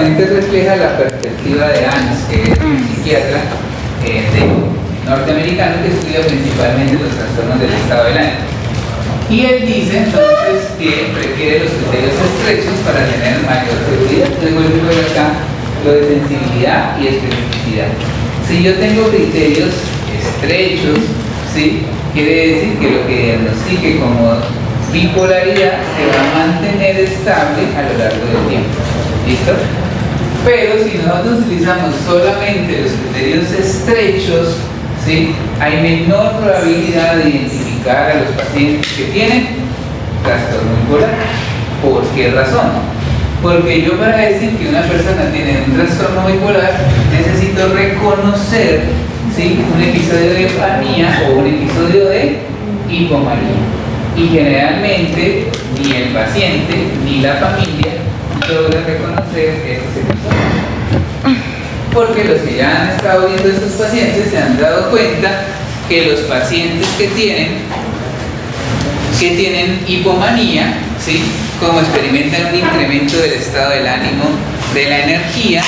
refleja la perspectiva de Hans, que es un psiquiatra norteamericano que estudia principalmente los trastornos del estado del ánimo. Y él dice entonces que requiere los criterios estrechos para tener mayor seguridad. Entonces voy a ver acá lo de sensibilidad y especificidad. Si yo tengo criterios estrechos, ¿sí? Quiere decir que lo que diagnostique como bipolaridad se va a mantener estable a lo largo del tiempo. ¿Listo? Pero si nosotros utilizamos solamente los criterios estrechos, ¿sí? Hay menor probabilidad de identificar a los pacientes que tienen trastorno bipolar. ¿Por qué razón? Porque yo, para decir que una persona tiene un trastorno bipolar, necesito reconocer, ¿sí? Un episodio de manía o un episodio de hipomanía. Y generalmente ni el paciente ni la familia logra reconocer estos episodios. Porque los que ya han estado viendo a estos pacientes se han dado cuenta que los pacientes que tienen hipomanía, ¿sí? Como experimentan un incremento del estado del ánimo, de la energía,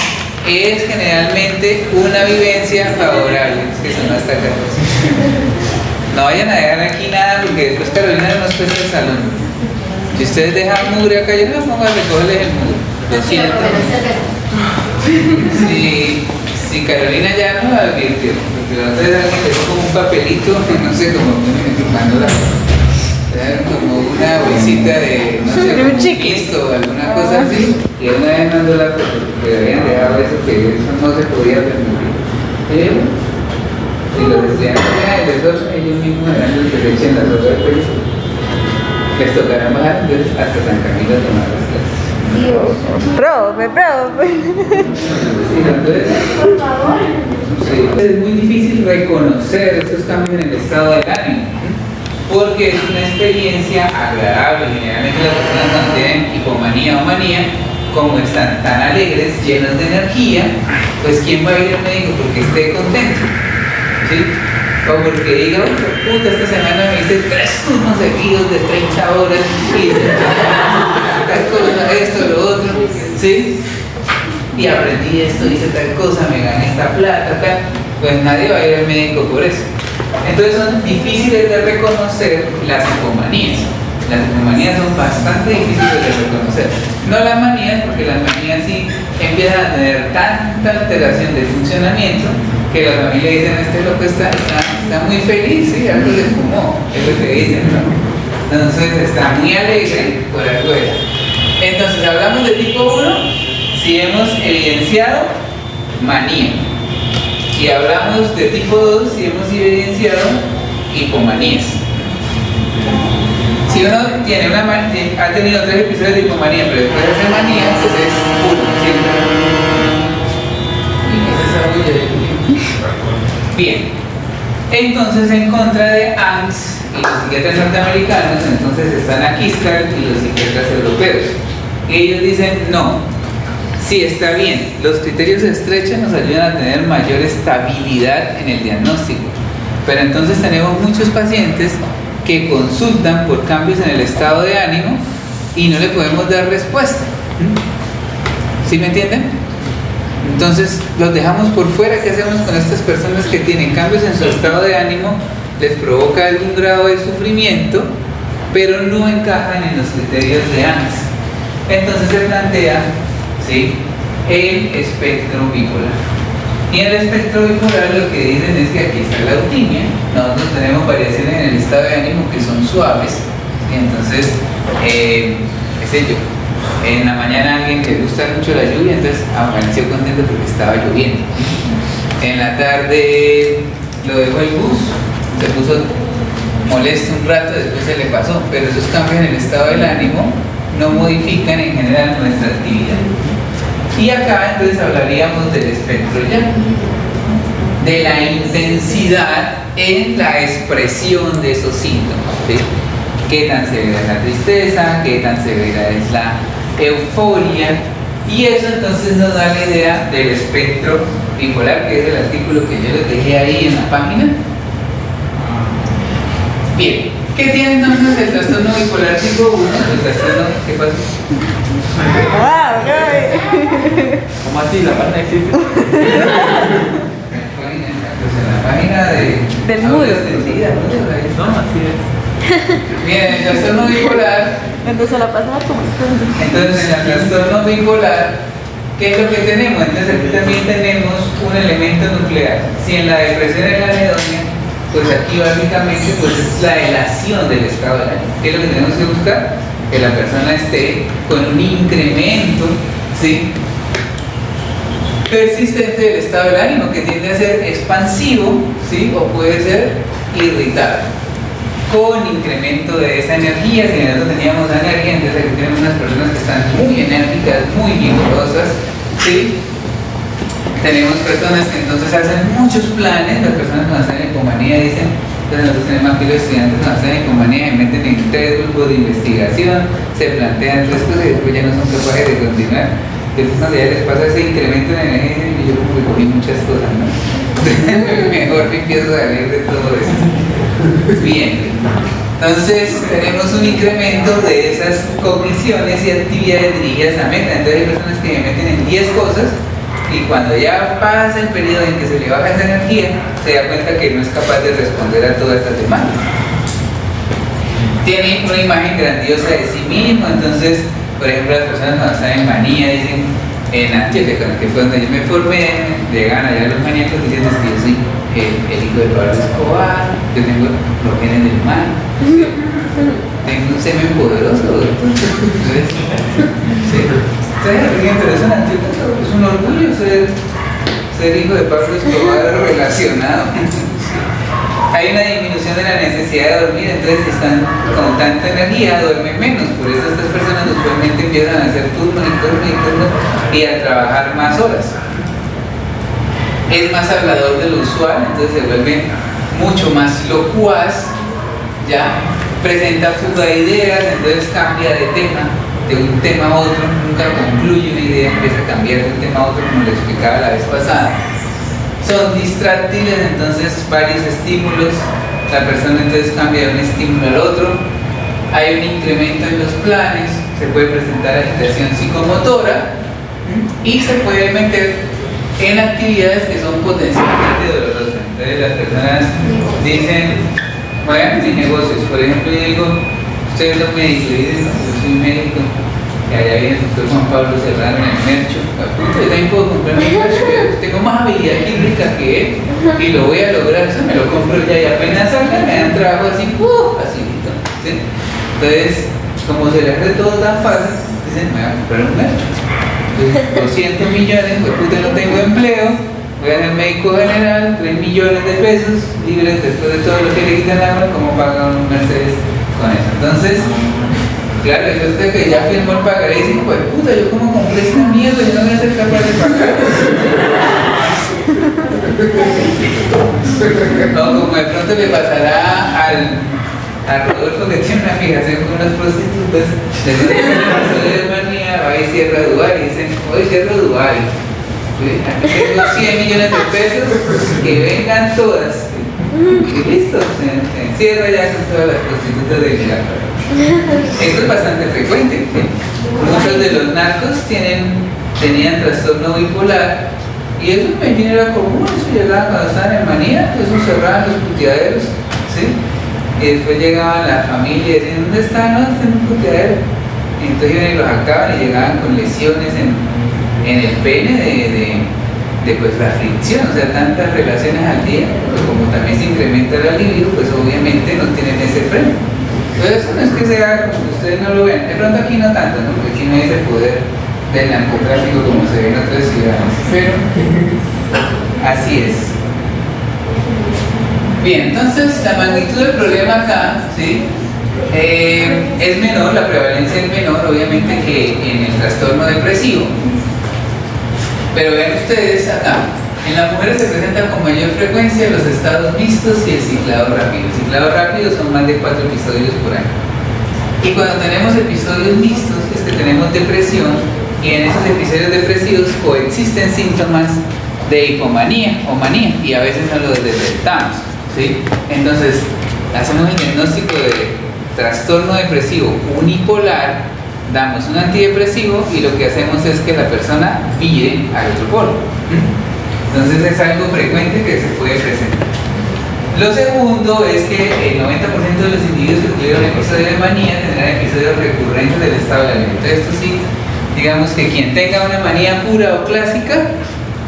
es generalmente una vivencia favorable. Es que son hasta 14. No vayan a dejar aquí nada porque después Carolina nos presta el salón. Si ustedes dejan mugre acá, yo no me pongo a recogerles el mugre. Lo siento. Si Carolina ya nos advirtió, porque la otra vez alguien dejó como un papelito, no sé, como como una bolsita de, no sé, como un pisto o alguna cosa así, y una vez mandó la foto, porque habían dejado eso, que eso no se podía permitir. Pero si los estudiantes dejan el desorden, ellos mismos eran los que se echen las hojas de peso. Les tocará bajar entonces hasta San Camilo a tomar las clases. Profe. Sí, entonces, por favor. Sí, es muy difícil reconocer estos cambios en el estado del ánimo, porque es una experiencia agradable. Generalmente las personas cuando tienen hipomanía o manía, como están tan alegres, llenos de energía, pues ¿quién va a ir al médico porque esté contento? ¿Sí? O porque diga, puta, esta semana me hice 3 turnos seguidos de 30 horas y tal cosa, esto, lo otro, ¿sí? Y aprendí esto, hice tal cosa, me gané esta plata, tal. Pues nadie va a ir al médico por eso. Entonces son difíciles de reconocer las hipomanías. Las hipomanías son bastante difíciles de reconocer. No las manías, porque las manías sí empiezan a tener tanta alteración de funcionamiento que la familia dice, este loco está muy feliz, ¿sí? Algo le fumó, es lo que dicen, ¿no? Entonces está muy alegre por algo era. Entonces hablamos de tipo 1 si hemos evidenciado manía. Y hablamos de tipo 2 si hemos evidenciado hipomanías. Si uno tiene ha tenido 3 episodios de hipomanía, pero después hace manía, pues es 1, ¿cierto? ¿Y qué es esa bulla de Bien, entonces en contra de Hans y los psiquiatras norteamericanos, entonces están aquí Kistler y los psiquiatras europeos. Ellos dicen, no, sí está bien, los criterios estrechos nos ayudan a tener mayor estabilidad en el diagnóstico, pero entonces tenemos muchos pacientes que consultan por cambios en el estado de ánimo y no le podemos dar respuesta. ¿Sí me entienden? Entonces los dejamos por fuera. ¿Qué hacemos con estas personas que tienen cambios en su estado de ánimo? Les provoca algún grado de sufrimiento, pero no encajan en los criterios de Hans. Entonces se plantea, ¿sí?, el espectro bipolar. Y en el espectro bipolar lo que dicen es que aquí está la eutimia. Nosotros tenemos variaciones en el estado de ánimo que son suaves. Y entonces, qué sé yo, en la mañana a alguien que le gusta mucho la lluvia, entonces amaneció contento porque estaba lloviendo. En la tarde lo dejó el bus, se puso molesto un rato, después se le pasó. Pero esos cambios en el estado del ánimo no modifican en general nuestra actividad. Y acá entonces hablaríamos del espectro ya, de la intensidad en la expresión de esos síntomas, ¿sí? Qué tan severa es la tristeza, qué tan severa es la euforia, y eso entonces nos da la idea del espectro bipolar, que es el artículo que yo les dejé ahí en la página. Bien. ¿Qué tiene entonces el trastorno bipolar tipo 1? El trastorno, ¿qué pasa? Wow, ¿Cómo así? ¿La página existe? Pues en la página Del audio muro. extendida, ¿no? Ahí. No, así es. Bien, el trastorno bipolar. entonces la pasaba como Entonces, en el trastorno bipolar, ¿qué es lo que tenemos? Entonces, aquí también tenemos un elemento nuclear. Si en la depresión es la anedonia, pues aquí básicamente pues es la elación del estado del ánimo. ¿Qué es lo que tenemos que buscar? Que la persona esté con un incremento, ¿sí?, persistente del estado del ánimo, que tiende a ser expansivo, ¿sí?, o puede ser irritable, con incremento de esa energía. Si nosotros teníamos energía, entonces aquí tenemos unas personas que están muy enérgicas, muy vigorosas, ¿sí? Tenemos personas que entonces hacen muchos planes. Las personas cuando están en ecomanía dicen, entonces nosotros tenemos aquí los estudiantes cuando están en ecomanía, se meten en 3 grupos de investigación, se plantean 3 cosas y después ya no son capaces de continuar. Entonces cuando ya les pasa ese incremento en energía, dicen, yo como que cogí muchas cosas, ¿no? Mejor me empiezo a salir de todo eso. Bien, entonces tenemos un incremento de esas cogniciones y actividades dirigidas a meta. Entonces hay personas que me meten en 10 cosas y cuando ya pasa el periodo en que se le baja esa energía, se da cuenta que no es capaz de responder a todas estas demandas. Tiene una imagen grandiosa de sí mismo. Entonces, por ejemplo, las personas cuando están en manía dicen, en Antioquia, que fue donde yo me formé, llegan allá los maníacos diciendo que yo soy el hijo de Pablo Escobar, yo tengo los genes del mal, ¿sí? Tengo un semen poderoso. Entonces, ¿sí? Pero eso en Antioquia es un orgullo ser hijo de Pablo Escobar relacionado. Hay una disminución de la necesidad de dormir, entonces si están con tanta energía, duermen menos. Por eso estas personas usualmente empiezan a hacer turno y a trabajar más horas. Es más hablador de lo usual, entonces se vuelve mucho más locuaz, ya presenta fuga de ideas, entonces cambia de tema, de un tema a otro, nunca concluye una idea, empieza a cambiar de un tema a otro, como le explicaba la vez pasada. Son distráctiles, entonces varios estímulos, la persona entonces cambia de un estímulo al otro, hay un incremento en los planes, se puede presentar agitación psicomotora y se puede meter en actividades que son potencialmente dolorosas. Entonces las personas dicen, vayan a mis negocios, por ejemplo, yo digo, ustedes son médicos, y dicen, no, yo soy médico, que allá viene el doctor Juan Pablo Serrano en el mercho, yo también puedo comprar mi mercho, tengo más habilidad química que él y lo voy a lograr, eso me lo compro ya y apenas salga me dan trabajo así, facilito, ¿sí? Entonces, como se les hace todo tan fácil, dicen, me voy a comprar un mercho. 200 millones, pues puta, no tengo empleo, voy a ser médico general, 3 millones de pesos libres después de todo lo que le quitan a uno, ¿cómo pagan un Mercedes con eso? Entonces, claro, yo sé que ya firmó el pagaré y dice, pues puta, yo como compré esta mierda, yo no voy a ser capaz de pagar. O como de pronto le pasará a Rodolfo, que tiene una fijación con unas prostitutas, de manía, va y cierra Dubai y dicen, hoy cierro Dubai, ¿sí? Aquí tengo 100 millones de pesos, que vengan todas, y listo, se encierra ya con todas las prostitutas de Milán. Esto es bastante frecuente, ¿sí? Muchos de los narcos tenían trastorno bipolar y eso en Medellín era común, eso llegaban cuando estaban en manía, eso cerraban los puteaderos, ¿sí? Y después llegaban las familias y decían, ¿dónde están? No, están en un puteadero. Y entonces iban y los sacaban y llegaban con lesiones en el pene de pues la fricción, o sea, tantas relaciones al día, pero como también se incrementa la libido, pues obviamente no tienen ese freno. Entonces eso no es que sea como que ustedes no lo ven, de pronto aquí no tanto, ¿no? Porque aquí no hay ese poder del narcotráfico como se ve en otras ciudades, pero así es. Bien, entonces la magnitud del problema acá, ¿sí? Es menor, la prevalencia es menor obviamente que en el trastorno depresivo, pero vean ustedes acá, en las mujeres se presentan con mayor frecuencia los estados mixtos y el ciclado rápido. El ciclado rápido son más de 4 episodios por año. Y cuando tenemos episodios mixtos es que tenemos depresión y en esos episodios depresivos coexisten síntomas de hipomanía o manía y a veces no los detectamos, ¿sí? Entonces hacemos el diagnóstico de trastorno depresivo unipolar, damos un antidepresivo y lo que hacemos es que la persona vire al otro polo. Entonces es algo frecuente que se puede presentar. Lo segundo es que el 90% de los individuos que tuvieron episodio de manía tendrán episodios recurrentes del estado de ánimo. Entonces esto sí, digamos que quien tenga una manía pura o clásica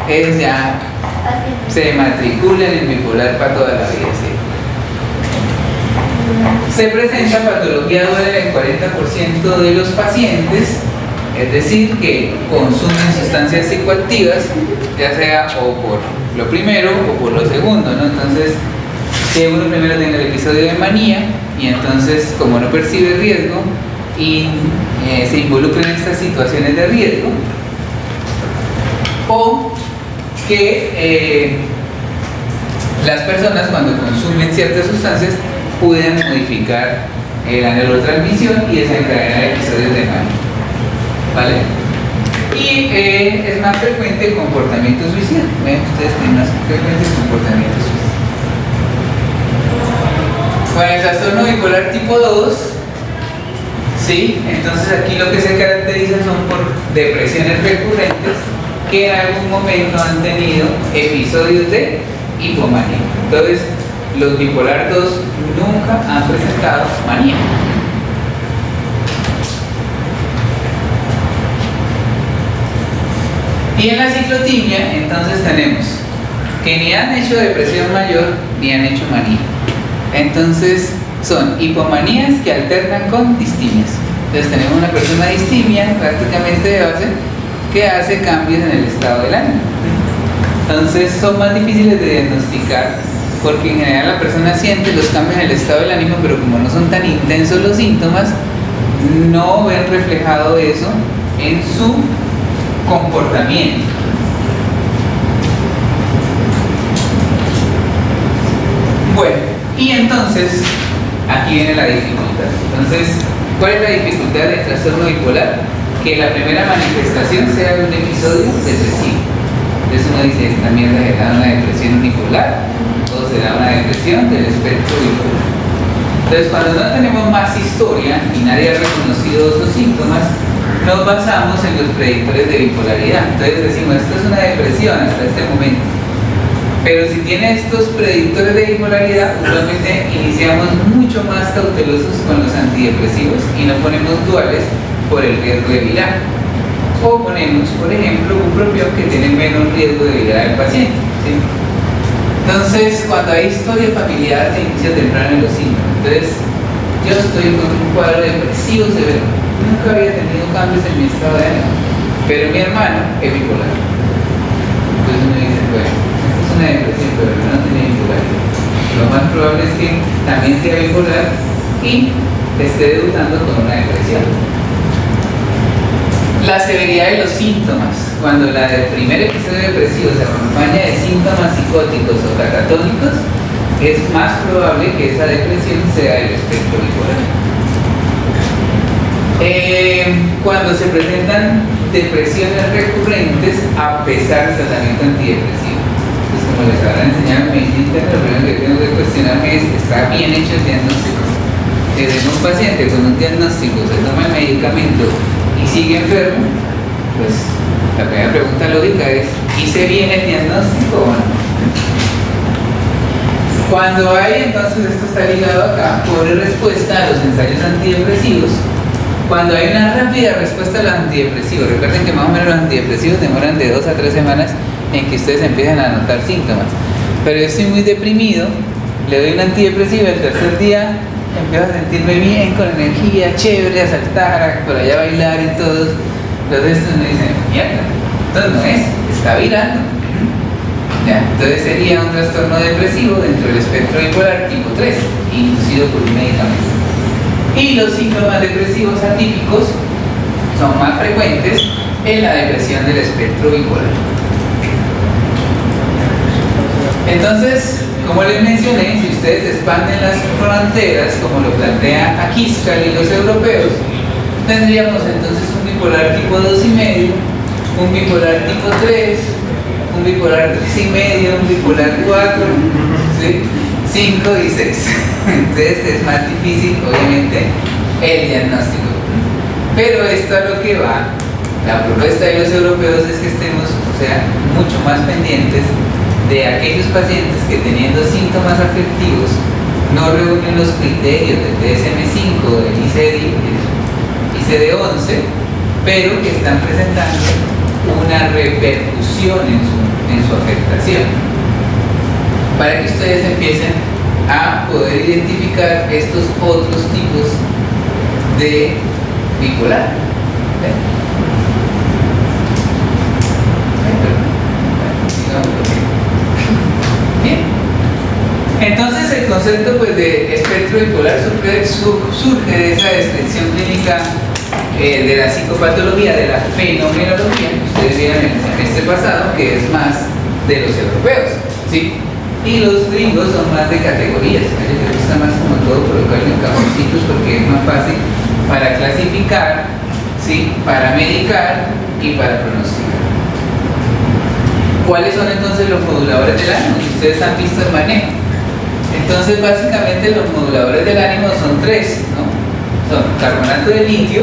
es ya se matricula en el bipolar para toda la vida. ¿Sí? Se presenta patología duele en 40% de los pacientes, es decir, que consumen sustancias psicoactivas, ya sea o por lo primero o por lo segundo, ¿no? Entonces, que uno primero tenga el episodio de manía y entonces, como no percibe riesgo y se involucra en estas situaciones de riesgo, o que las personas cuando consumen ciertas sustancias pueden modificar la neurotransmisión y desencadenar episodios de manía, ¿vale? Y es más frecuente el comportamiento suicida. ¿Ven ustedes que es más frecuente el comportamiento suicida? Bueno, el trastorno bipolar tipo 2, ¿sí? Entonces aquí lo que se caracteriza son por depresiones recurrentes que en algún momento han tenido episodios de hipomanía. Entonces, los bipolar 2 nunca han presentado manía. Y en la ciclotimia, entonces tenemos que ni han hecho depresión mayor ni han hecho manía. Entonces, son hipomanías que alternan con distimias. Entonces, tenemos una persona distimia prácticamente de base que hace cambios en el estado del ánimo. Entonces, son más difíciles de diagnosticar porque en general la persona siente los cambios en el estado del ánimo, pero como no son tan intensos los síntomas, no ven reflejado eso en su comportamiento. Bueno, y entonces aquí viene la dificultad. Entonces, ¿cuál es la dificultad del trastorno bipolar? Que la primera manifestación sea un episodio depresivo. Entonces uno dice, esta mierda será una depresión unipolar o será una depresión del espectro bipolar. Entonces, cuando no tenemos más historia y nadie ha reconocido esos síntomas, nos basamos en los predictores de bipolaridad. Entonces decimos, esto es una depresión hasta este momento. Pero si tiene estos predictores de bipolaridad, usualmente iniciamos mucho más cautelosos con los antidepresivos y no ponemos duales por el riesgo de virar. O ponemos, por ejemplo, un propión que tiene menos riesgo de virar al paciente, ¿sí? Entonces, cuando hay historia familiar, se inicia temprano en los síntomas. Entonces, yo estoy con un cuadro depresivo severo. Nunca había tenido cambios en mi estado de ánimo, pero mi hermano es bipolar. Entonces uno dice, bueno, esto es una depresión, pero mi hermano tiene bipolaridad. Lo más probable es que también sea bipolar y esté debutando con una depresión. La severidad de los síntomas. Cuando el primer episodio depresivo se acompaña de síntomas psicóticos o catatónicos, es más probable que esa depresión sea el espectro bipolar. Cuando se presentan depresiones recurrentes a pesar del tratamiento antidepresivo. Entonces, como les habrán enseñado en medicina interna, lo primero que tengo que cuestionarme es, ¿está bien hecho el diagnóstico? Desde un paciente con un diagnóstico se toma el medicamento y sigue enfermo, pues la primera pregunta lógica es, ¿hice bien el diagnóstico o no? Cuando hay, entonces esto está ligado acá, pobre respuesta a los ensayos antidepresivos. Cuando hay una rápida respuesta a los antidepresivos, recuerden que más o menos los antidepresivos demoran de 2 a 3 semanas en que ustedes empiezan a notar síntomas. Pero yo estoy muy deprimido, le doy un antidepresivo, el tercer día empiezo a sentirme bien, con energía, chévere, a saltar, por allá a bailar y todo. Entonces uno dice, mierda, entonces no es, está virando. Ya, entonces sería un trastorno depresivo dentro del espectro bipolar tipo 3, inducido por un medicamento. Y los síntomas depresivos atípicos son más frecuentes en la depresión del espectro bipolar. Entonces, como les mencioné, si ustedes expanden las fronteras, como lo plantea Akiscal y los europeos, tendríamos entonces un bipolar tipo 2,5, un bipolar tipo 3, un bipolar 3,5, un bipolar 4, ¿sí? 5 y 6. Entonces es más difícil, obviamente, el diagnóstico. Pero esto a lo que va, la propuesta de los europeos es que estemos, o sea, mucho más pendientes de aquellos pacientes que teniendo síntomas afectivos no reúnen los criterios del DSM-5 o del ICD-11, pero que están presentando una repercusión en su afectación, para que ustedes empiecen a poder identificar estos otros tipos de bipolar. Bien. Entonces el concepto pues, de espectro bipolar surge de esa descripción clínica de la psicopatología, de la fenomenología, que ustedes vieron en el semestre pasado, que es más de los europeos, ¿sí? Y los gringos son más de categorías. A ellos les gusta más como todo colocarlo en cajoncitos porque es más fácil para clasificar, ¿sí? Para medicar y para pronosticar. ¿Cuáles son entonces los moduladores del ánimo? Si ustedes han visto el manejo. Entonces básicamente los moduladores del ánimo son 3, ¿no? Son carbonato de litio,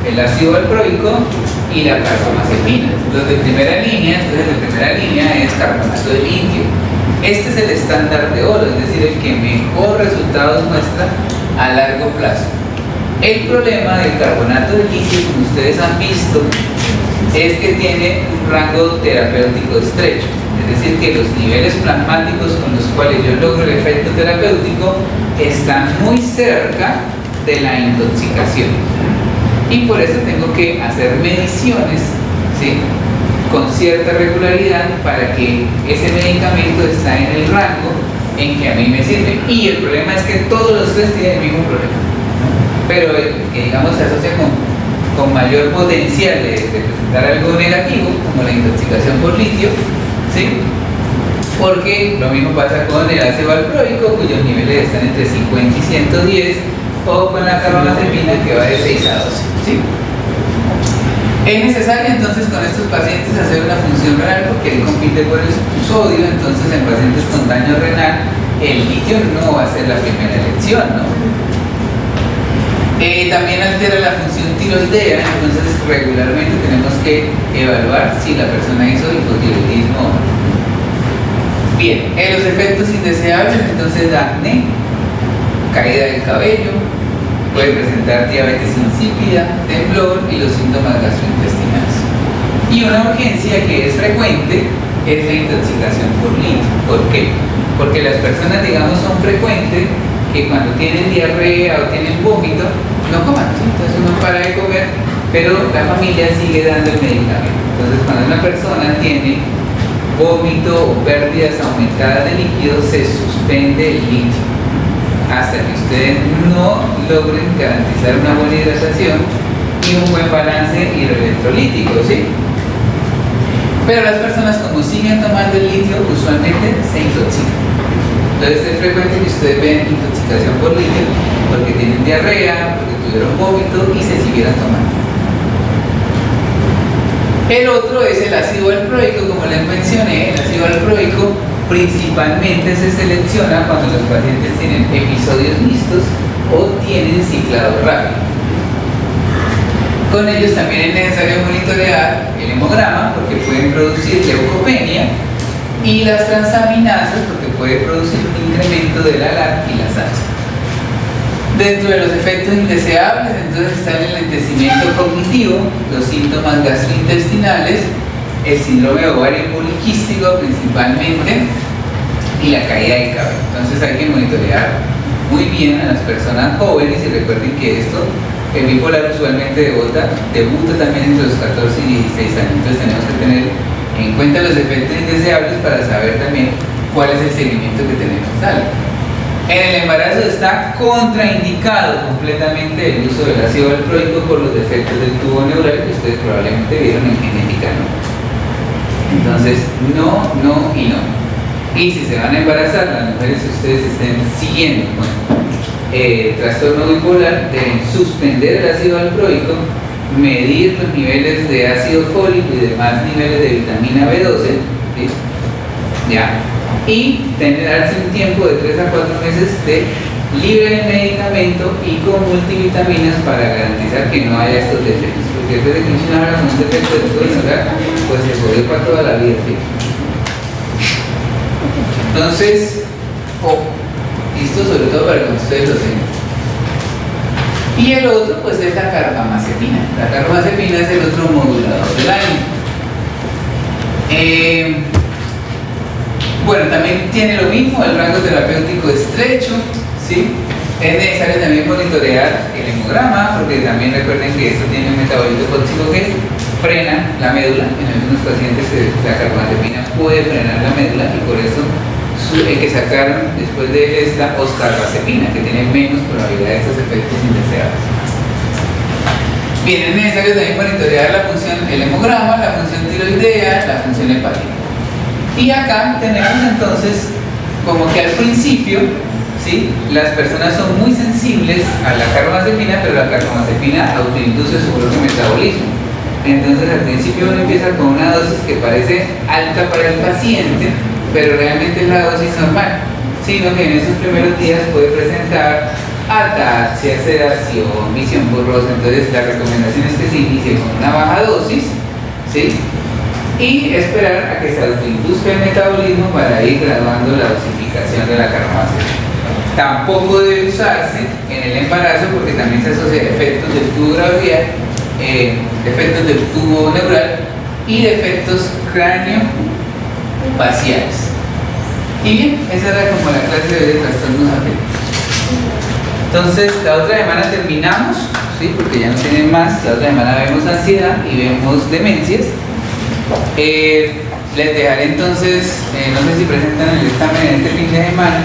el ácido valproico y la carbamazepina. Los de primera línea, entonces de primera línea es carbonato de litio. Este es el estándar de oro, es decir, el que mejor resultados muestra a largo plazo. El problema del carbonato de litio, como ustedes han visto, es que tiene un rango terapéutico estrecho, es decir, que los niveles plasmáticos con los cuales yo logro el efecto terapéutico están muy cerca de la intoxicación, y por eso tengo que hacer mediciones, ¿sí? Con cierta regularidad para que ese medicamento está en el rango en que a mí me sirve. Y el problema es que todos los 3 tienen el mismo problema, pero que digamos se asocia con mayor potencial de presentar algo negativo, como la intoxicación por litio, ¿sí? Porque lo mismo pasa con el ácido valproico, cuyos niveles están entre 50 y 110, o con la carbamazepina, que va de 6 a 12, ¿sí? Es necesario entonces con estos pacientes hacer una función renal porque él compite por el sodio. Entonces en pacientes con daño renal el litio no va a ser la primera elección, ¿no? También altera la función tiroidea, entonces regularmente tenemos que evaluar si la persona hizo hipotiroidismo o no. Bien, los efectos indeseables, entonces acné, caída del cabello, puede presentar diabetes insípida, temblor y los síntomas gastrointestinales. Y una urgencia que es frecuente es la intoxicación por litio. ¿Por qué? Porque las personas, digamos, son frecuentes que cuando tienen diarrea o tienen vómito, no coman, ¿sí? Entonces uno para de comer, pero la familia sigue dando el medicamento. Entonces cuando una persona tiene vómito o pérdidas aumentadas de líquido, se suspende el litio hasta que ustedes no logren garantizar una buena hidratación y un buen balance hidroelectrolítico, ¿sí? Pero las personas, como siguen tomando el litio, usualmente se intoxican. Entonces es frecuente que ustedes vean intoxicación por litio porque tienen diarrea, porque tuvieron vómito y se siguieron tomando. El otro es el ácido valproico. Como les mencioné, el ácido valproico principalmente se selecciona cuando los pacientes tienen episodios mixtos o tienen ciclado rápido. Con ellos también es necesario monitorear el hemograma porque pueden producir leucopenia, y las transaminasas porque puede producir un incremento de la LAC y la salsa. Dentro de los efectos indeseables, entonces está el enlentecimiento cognitivo, los síntomas gastrointestinales, el síndrome ovario poliquístico principalmente, y la caída del cabello. Entonces hay que monitorear muy bien a las personas jóvenes, y recuerden que esto, el bipolar usualmente debuta también entre los 14 y 16 años. Entonces tenemos que tener en cuenta los efectos indeseables para saber también cuál es el seguimiento que tenemos que dar. En el embarazo está contraindicado completamente el uso del ácido valproico por los defectos del tubo neural que ustedes probablemente vieron en genética, ¿no? Entonces, no, no y no. Y si se van a embarazar, las mujeres que ustedes estén siguiendo trastorno bipolar, deben suspender el ácido valproico, medir los niveles de ácido fólico y demás niveles de vitamina B12, ¿sí? Ya, y darse un tiempo de 3 a 4 meses de libre de medicamento y con multivitaminas para garantizar que no haya estos defectos, porque después de que un habla con un defecto de todo ignorar, pues se jodió para toda la vida, ¿sí? Entonces, listo, sobre todo para que ustedes lo tengan. Y el otro pues es la carbamazepina. La carbamazepina es el otro modulador del año. Bueno, también tiene lo mismo, el rango terapéutico estrecho, ¿sí? Es necesario también monitorear el hemograma, porque también recuerden que esto tiene un metabolito tóxico que frena la médula. En algunos pacientes la carbamazepina puede frenar la médula y por eso el que sacaron después de esta oscarbazepina, que tiene menos probabilidad de estos efectos indeseados. Bien, es necesario también monitorear la función, el hemograma, la función tiroidea, la función hepática. Y acá tenemos entonces como que al principio, ¿sí?, las personas son muy sensibles a la carbamazepina, pero la carbamazepina autoinduce su propio metabolismo. Entonces al principio uno empieza con una dosis que parece alta para el paciente, pero realmente es la dosis normal, sino que en esos primeros días puede presentar ataxia, sedación, visión borrosa. Entonces la recomendación es que se inicie con una baja dosis, ¿sí?, y esperar a que se autoinduzca el metabolismo para ir graduando la dosificación de la carbamazepina. Tampoco debe usarse en el embarazo porque también se asocia a defectos del tubo gravial, defectos del tubo neural y defectos cráneo-faciales. Y bien, esa era como la clase de trastornos afectivos. Entonces, la otra semana terminamos, ¿sí?, porque ya no tienen más. La otra semana vemos ansiedad y vemos demencias. Les dejaré entonces, no sé si presentan el examen en este fin de semana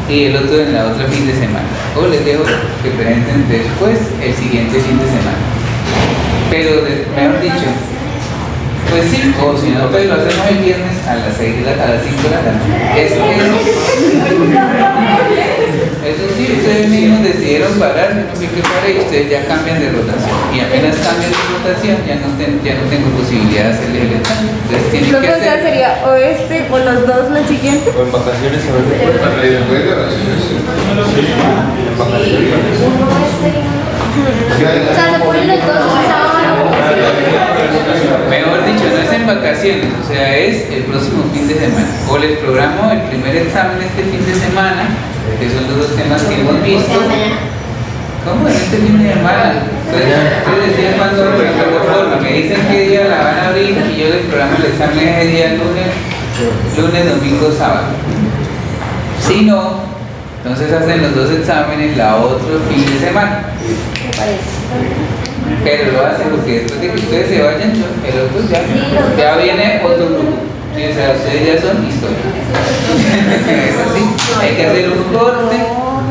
y el otro en la otra fin de semana, o les dejo que presenten después el siguiente fin de semana. Pero mejor dicho, pues sí, o si no, pues lo hacemos el viernes a las 5 de la tarde. Eso sí, ustedes mismos decidieron parar, yo no sé qué pare, y ustedes ya cambian de rotación. Y apenas cambian de rotación, ya no tengo posibilidad de hacerles el examen. Entonces tienen que Entonces hacer. sería o este o los dos la siguiente. O en vacaciones a veces puede pasar. O sea, se ponen los dos el sábado. Mejor dicho, no es en vacaciones, o sea, es el próximo fin de semana. O les programo el primer examen este fin de semana, que son los dos temas que hemos visto. ¿Cómo en este fin de semana? Ustedes deciden cuándo abro la plataforma, me dicen qué día la van a abrir y yo les programo el examen ese día lunes, domingo, sábado. Si no, entonces hacen los dos exámenes la otro fin de semana. Me parece. Pero lo hacen porque después de que ustedes se vayan, el otro ya viene otro grupo. Sí, o sea, ustedes ya son historia. Es así. Hay que hacer un corte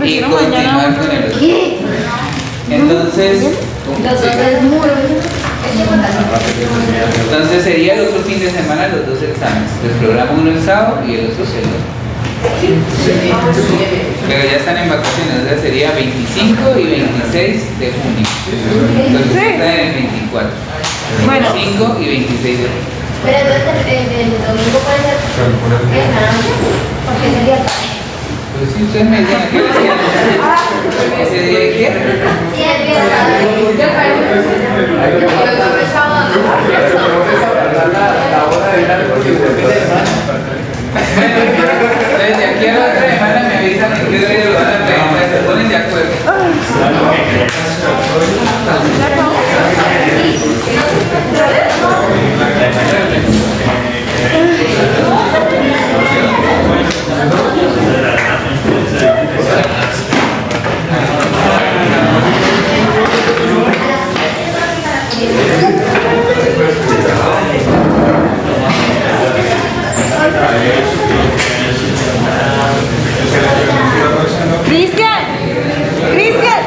y continuar con el otro. ¿Qué? Entonces, Los dos es muro. entonces sería el otro fin de semana los dos exámenes. Les programo uno el sábado y el otro el otro. Pero ya están en vacaciones, o sea, sería 25 y 26 de junio. Entonces están en el 24. Bueno. 25 y 26 de junio. Pero entonces el domingo puede ser. ¿Qué? Porque ese día. Pues si ustedes me dicen que ese día hay que. Sí, el día. Yo creo que el sábado. Entonces de aquí a la otra semana me avisan en qué día lo van a presentar, se ponen de acuerdo. Cristian, Cristian.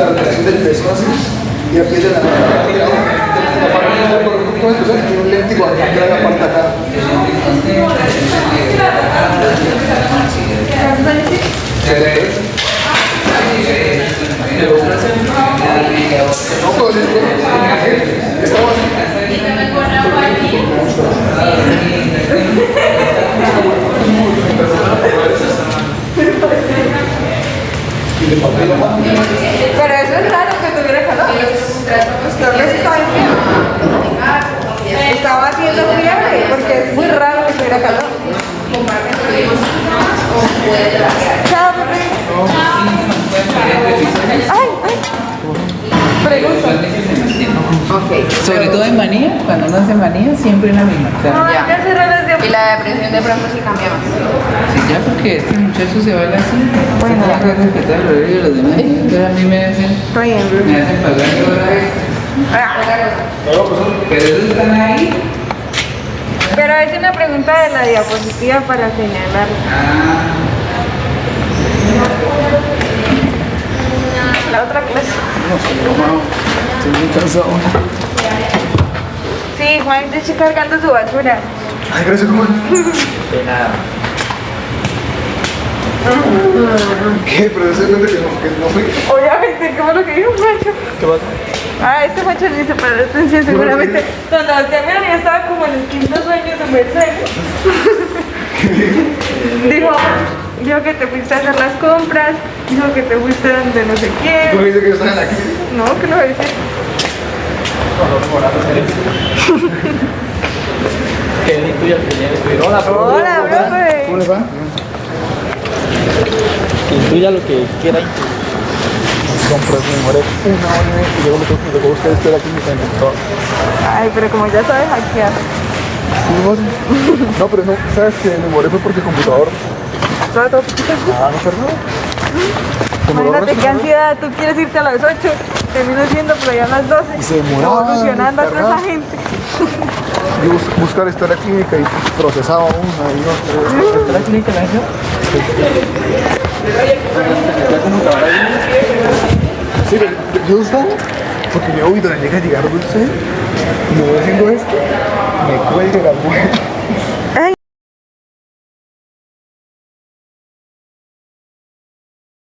alteración del peso así y empieza la y un lente igual que la parte de acá. No, pues estamos Pero eso es raro que tuviera calor. Tal vez estaba haciendo fiebre, porque es muy raro que tuviera calor. Chao, bebé. Ay, ay. Pregunta. Sobre todo en manía, cuando uno hace manía, siempre es la misma. O sea, Ay, ya cerré las de... Y la depresión de pronto sí cambia más. sí, ya porque este muchacho se baila así, bueno, hay que respetar el horario de los demás. Entonces a mí me hacen Está bien, bebé. pagar horas extra. Pero ellos están ahí. Pero es una pregunta de la diapositiva para señalar. La otra clase. estoy muy cansado. Sí, Juan, yo estoy cargando su basura. Ay, gracias, Juan. De nada. ¿Qué? Pero eso es lo que no fui. Obviamente, ¿cómo lo que dijo Macho? ¿Qué pasa? Ah, este Macho le hizo parar atención seguramente. Cuando volteé a mirar, ya estaba como en el quinto sueño de Mercedes. Dijo que te fuiste a hacer las compras, dijo que te fuiste donde no sé ¿Tú me quién. dices que yo estaba en la crisis? No, que lo dices. Qué lindo y al final estuvieron. Hola, Hola, profe. ¿Cómo les va? Intuya lo que quiera. Compras, me demoré una hora y media y luego me tengo que luego buscar esto de la clínica en todo. Ay, pero como ya sabes hackear. No, pero no, ¿sabes que me demoré fue porque el computador? Todo. Ah, no perdón. Imagínate qué ansiedad, tú quieres irte a las 8, terminas yendo por allá a las 12. Y se demoraba, Evolucionando a toda esa cargado. gente. Yo buscar esto de la clínica y procesaba una y otra. ¿Está la clínica la hizo? Sí, pero yo estaba porque yo voy donde llega a llegar dulce y me voy haciendo esto, me cuelga la mujer.